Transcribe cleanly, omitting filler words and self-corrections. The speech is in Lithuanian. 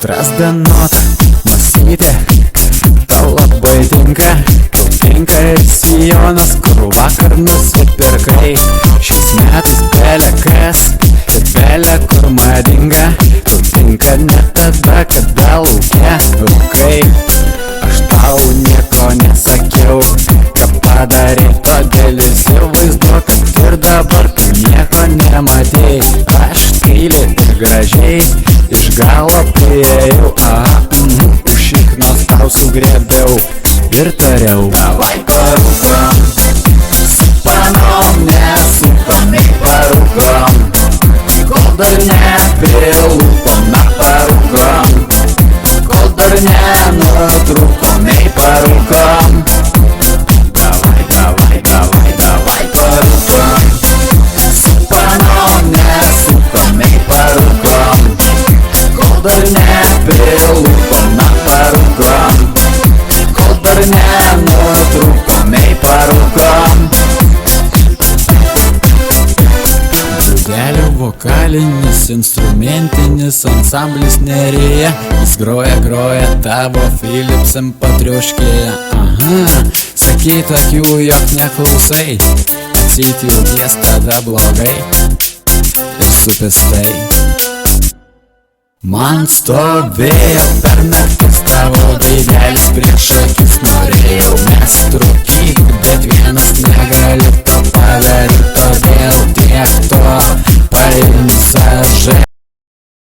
Strazdanot, nosytė, tau labai tinka. Tinka ir sijonas, kur vakar nusipirkai. Šiais metais belekas ir bele kur madinga. Tau tinka ne tada, kada lauke rūkai. Aš tau nieko nesakiau, ką padarei, todėl įsivaizduok, kad ir dabar tu nieko nematei. Aš tyliai ir gražiai iš galo priėjau, už šiknos tau sugrėbiau ir tariau: davai parūkom, su panom nesupamai parūkom, kol dar neprilūpom, na parūkom, kol dar nenutrūkom, ei parūkom. Davai, davai, davai, davai parūkom, su panom nesupamai parūkom, kol dar neprilūpom, na parūkom, kol dar nenutrūkom, ei parūkom. Dūdelių vokalinis instrumentinis ansamblis Nerija. Jis groja tavo Philips MP3-kėje. Sakei tokių, jog neklausai, atseit jauties tada blogai ir supistai. Man stovėjo